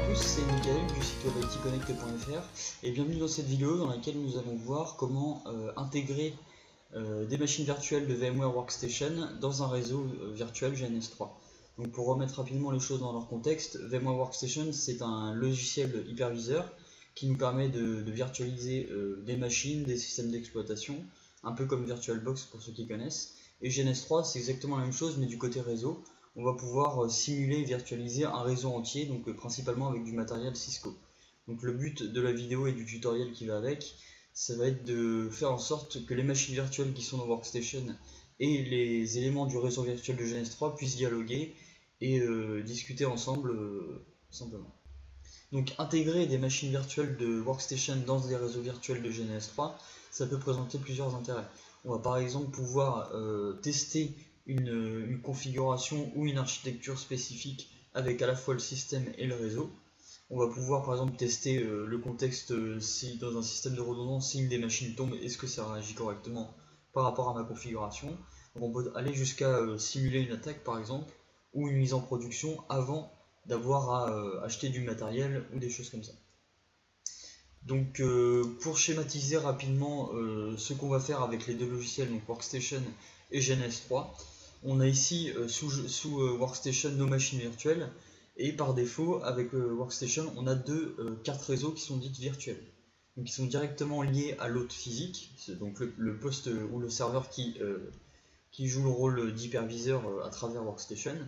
tous, c'est Michael du site web itconnect.fr et bienvenue dans cette vidéo dans laquelle nous allons voir comment intégrer des machines virtuelles de VMware Workstation dans un réseau virtuel GNS3. Donc pour remettre rapidement les choses dans leur contexte, VMware Workstation c'est un logiciel hyperviseur qui nous permet de virtualiser des machines, des systèmes d'exploitation, un peu comme VirtualBox pour ceux qui connaissent. Et GNS3 c'est exactement la même chose mais du côté réseau. On va pouvoir simuler et virtualiser un réseau entier, donc principalement avec du matériel Cisco. Donc le but de la vidéo et du tutoriel qui va avec, ça va être de faire en sorte que les machines virtuelles qui sont dans Workstation et les éléments du réseau virtuel de GNS3 puissent dialoguer et discuter ensemble simplement. Donc intégrer des machines virtuelles de Workstation dans des réseaux virtuels de GNS3, ça peut présenter plusieurs intérêts. On va par exemple pouvoir tester une configuration ou une architecture spécifique avec à la fois le système et le réseau. On va pouvoir par exemple tester le contexte si dans un système de redondance, si une des machines tombe, est-ce que ça réagit correctement par rapport à ma configuration. Donc on peut aller jusqu'à simuler une attaque par exemple, ou une mise en production avant d'avoir à acheter du matériel ou des choses comme ça. Donc pour schématiser rapidement ce qu'on va faire avec les deux logiciels, donc Workstation et GNS3, on a ici sous Workstation nos machines virtuelles, et par défaut avec Workstation on a deux cartes réseau qui sont dites virtuelles, donc qui sont directement liées à l'hôte physique, donc le poste ou le serveur qui joue le rôle d'hyperviseur à travers Workstation,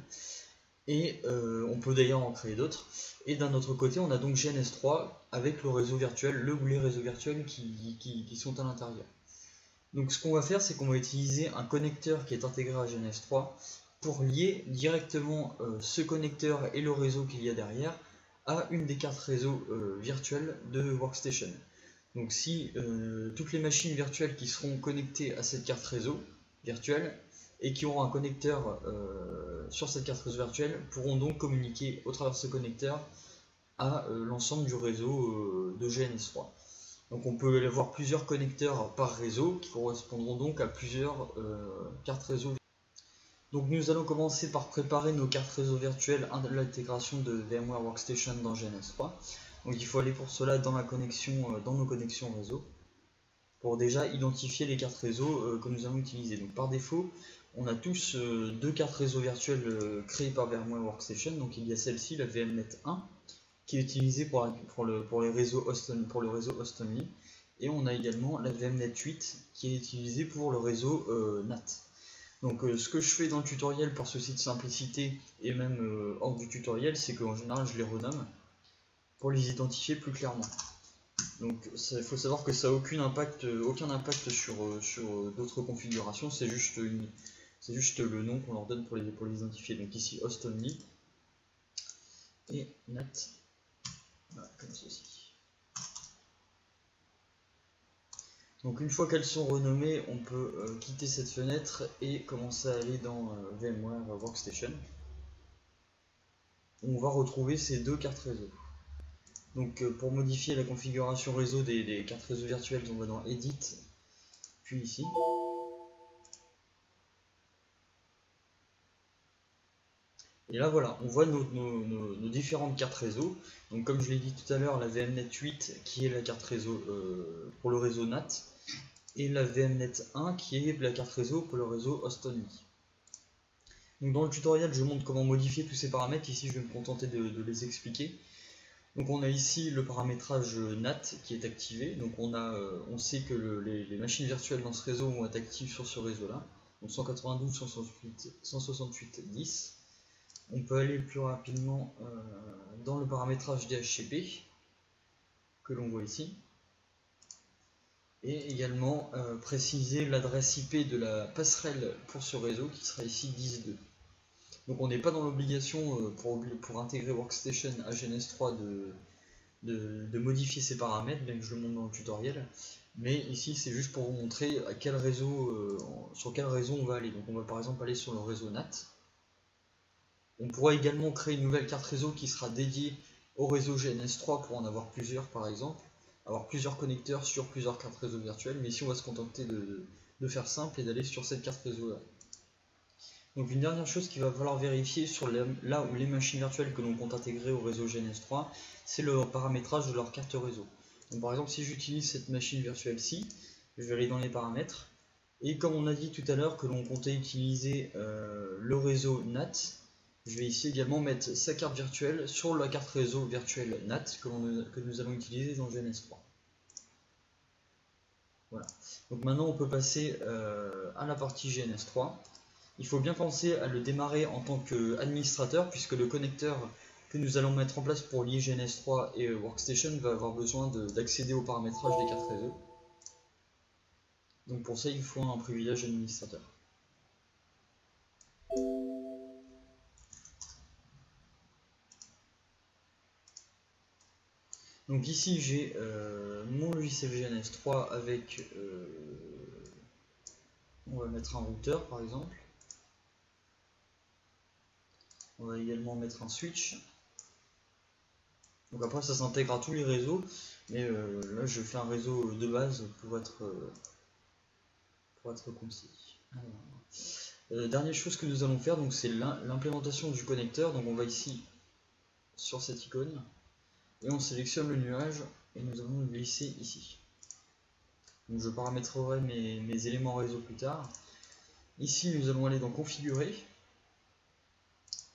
et on peut d'ailleurs en créer d'autres. Et d'un autre côté on a donc GNS3 avec le réseau virtuel, le ou les réseaux virtuels qui sont à l'intérieur. Donc ce qu'on va faire, c'est qu'on va utiliser un connecteur qui est intégré à GNS3 pour lier directement ce connecteur et le réseau qu'il y a derrière à une des cartes réseau virtuelles de Workstation. Donc si toutes les machines virtuelles qui seront connectées à cette carte réseau virtuelle et qui auront un connecteur sur cette carte réseau virtuelle pourront donc communiquer au travers de ce connecteur à l'ensemble du réseau de GNS3. Donc on peut avoir plusieurs connecteurs par réseau qui correspondront donc à plusieurs cartes réseau. Donc nous allons commencer par préparer nos cartes réseau virtuelles à l'intégration de VMware Workstation dans GNS3. Donc il faut aller pour cela dans la connexion, dans nos connexions réseau, pour déjà identifier les cartes réseau que nous allons utiliser. Donc par défaut, on a tous deux cartes réseau virtuelles créées par VMware Workstation. Donc il y a celle-ci, la VMnet 1, qui est utilisée pour le réseau host only, et on a également la VMnet 8 qui est utilisée pour le réseau NAT. Donc ce que je fais dans le tutoriel par souci de simplicité et même hors du tutoriel, c'est qu'en général je les renomme pour les identifier plus clairement. Donc il faut savoir que ça n'a aucun impact sur d'autres configurations, c'est juste le nom qu'on leur donne pour les identifier. Donc ici host only et NAT. Voilà, comme ceci. Donc une fois qu'elles sont renommées, on peut quitter cette fenêtre et commencer à aller dans VMware Workstation. On va retrouver ces deux cartes réseau. Donc pour modifier la configuration réseau des cartes réseau virtuelles, on va dans Edit, puis ici. Et là voilà, on voit nos différentes cartes réseau. Donc comme je l'ai dit tout à l'heure, la VMnet 8 qui est la carte réseau pour le réseau NAT, et la VMnet 1 qui est la carte réseau pour le réseau host only. Donc dans le tutoriel je montre comment modifier tous ces paramètres, ici je vais me contenter de les expliquer. Donc on a ici le paramétrage NAT qui est activé, donc on sait que les machines virtuelles dans ce réseau vont être actives sur ce réseau là, donc 192.168.10. On peut aller plus rapidement dans le paramétrage DHCP que l'on voit ici, et également préciser l'adresse IP de la passerelle pour ce réseau qui sera ici 10.2. Donc on n'est pas dans l'obligation pour intégrer Workstation à GNS3 de modifier ces paramètres, bien que je le montre dans le tutoriel, mais ici c'est juste pour vous montrer à quel réseau, sur quel réseau on va aller. Donc on va par exemple aller sur le réseau NAT. On pourra également créer une nouvelle carte réseau qui sera dédiée au réseau GNS3 pour en avoir plusieurs par exemple, avoir plusieurs connecteurs sur plusieurs cartes réseau virtuelles, mais ici on va se contenter de faire simple et d'aller sur cette carte réseau là. Donc une dernière chose qu'il va falloir vérifier sur là où les machines virtuelles que l'on compte intégrer au réseau GNS3, c'est le paramétrage de leur carte réseau. Donc par exemple, si j'utilise cette machine virtuelle-ci, je vais aller dans les paramètres, et comme on a dit tout à l'heure que l'on comptait utiliser le réseau NAT, je vais ici également mettre sa carte virtuelle sur la carte réseau virtuelle NAT que nous allons utiliser dans GNS3. Voilà. Donc maintenant on peut passer à la partie GNS3. Il faut bien penser à le démarrer en tant qu'administrateur, puisque le connecteur que nous allons mettre en place pour lier GNS3 et Workstation va avoir besoin d'accéder au paramétrage des cartes réseau. Donc pour ça, il faut un privilège administrateur. Donc ici, j'ai mon logiciel GNS3 avec... on va mettre un routeur par exemple. On va également mettre un switch. Donc après ça s'intègre à tous les réseaux, mais là je fais un réseau de base pour être concis. Dernière chose que nous allons faire, donc c'est l'implémentation du connecteur. Donc on va ici sur cette icône et on sélectionne le nuage et nous allons le glisser ici. Donc je paramétrerai mes éléments réseau plus tard. Ici nous allons aller dans configurer,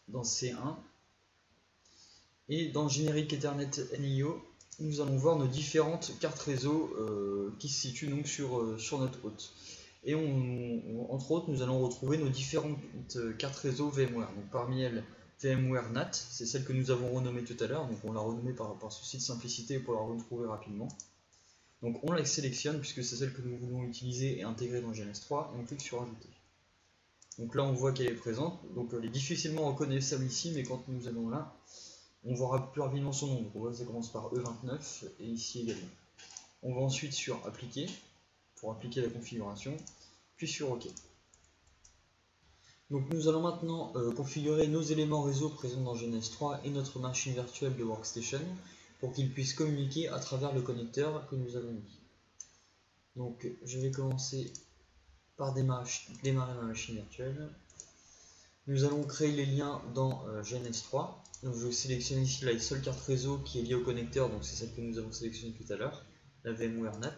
dans C1, et dans générique Ethernet NIO, nous allons voir nos différentes cartes réseau qui se situent donc sur notre hôte. Et entre autres, nous allons retrouver nos différentes cartes réseau VMware. Donc parmi elles, VMware NAT, c'est celle que nous avons renommée tout à l'heure. Donc on l'a renommée par souci de simplicité pour la retrouver rapidement. Donc on la sélectionne puisque c'est celle que nous voulons utiliser et intégrer dans GNS3 et on clique sur ajouter. Donc là on voit qu'elle est présente. Donc elle est difficilement reconnaissable ici, mais quand nous allons là, on verra plus rapidement son nom. Donc on voit que ça commence par E29 et ici également. On va ensuite sur appliquer pour appliquer la configuration, puis sur OK. Donc nous allons maintenant configurer nos éléments réseau présents dans GNS3 et notre machine virtuelle de Workstation pour qu'ils puissent communiquer à travers le connecteur que nous avons mis. Donc je vais commencer par démarrer ma machine virtuelle. Nous allons créer les liens dans GNS3. Donc je sélectionne ici la seule carte réseau qui est liée au connecteur, donc c'est celle que nous avons sélectionnée tout à l'heure, la VMware NAT.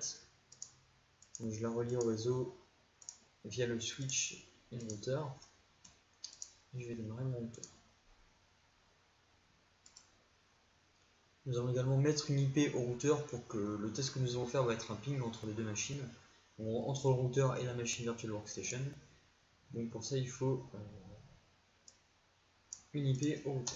Donc je la relie au réseau via le switch et le routeur. Et je vais démarrer mon routeur. Nous allons également mettre une IP au routeur pour que le test que nous allons faire va être un ping entre les deux machines, entre le routeur et la machine virtuelle workstation. Donc pour ça il faut une IP au routeur.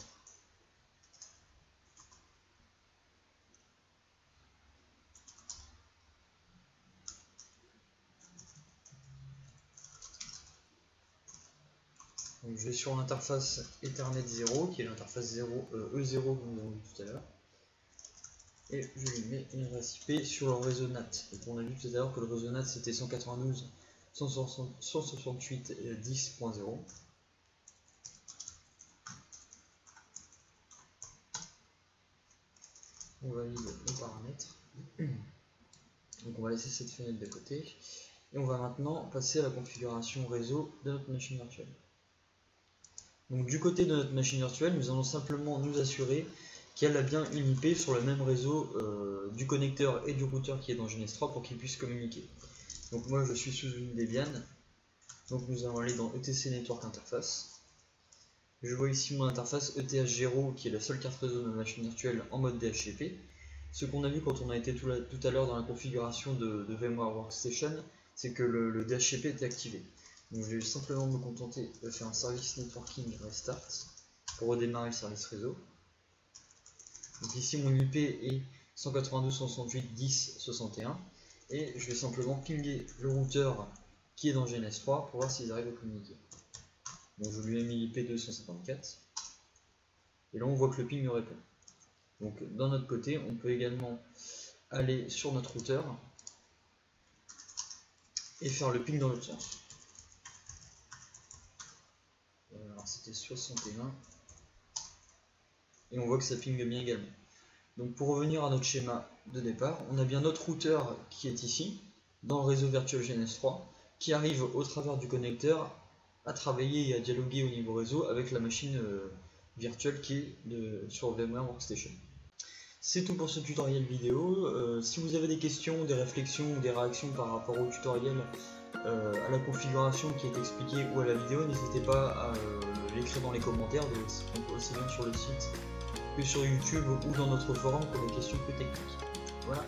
Donc je vais sur l'interface Ethernet 0 qui est l'interface E0 que nous avons vu tout à l'heure. Et je lui mets une adresse IP sur le réseau NAT. Donc on a vu tout à l'heure que le réseau NAT c'était 192.168.10.0. On valide les paramètres. Donc on va laisser cette fenêtre de côté. Et on va maintenant passer à la configuration réseau de notre machine virtuelle. Donc du côté de notre machine virtuelle, nous allons simplement nous assurer qu'elle a bien une IP sur le même réseau du connecteur et du routeur qui est dans GNS3 pour qu'ils puissent communiquer. Donc moi je suis sous une Debian, donc nous allons aller dans ETC Network Interface. Je vois ici mon interface ETH0 qui est la seule carte réseau de ma machine virtuelle en mode DHCP. Ce qu'on a vu quand on a été tout à l'heure dans la configuration de VMware Workstation, c'est que le DHCP était activé. Donc je vais simplement me contenter de faire un service networking restart pour redémarrer le service réseau. Donc ici mon IP est 192.168.10.61 et je vais simplement pinguer le routeur qui est dans GNS3 pour voir s'ils arrivent à communiquer. Donc je lui ai mis l'IP 254 et là on voit que le ping me répond. Donc d'un autre côté on peut également aller sur notre routeur et faire le ping dans l'autre sens. Alors c'était 61 et on voit que ça ping bien également. Donc pour revenir à notre schéma de départ, on a bien notre routeur qui est ici, dans le réseau virtuel GNS3, qui arrive au travers du connecteur à travailler et à dialoguer au niveau réseau avec la machine virtuelle qui est sur VMware Workstation. C'est tout pour ce tutoriel vidéo. Si vous avez des questions, des réflexions ou des réactions par rapport au tutoriel, à la configuration qui est expliquée ou à la vidéo, n'hésitez pas à l'écrire dans les commentaires, donc aussi bien sur le site que sur YouTube ou dans notre forum pour des questions plus techniques. Voilà.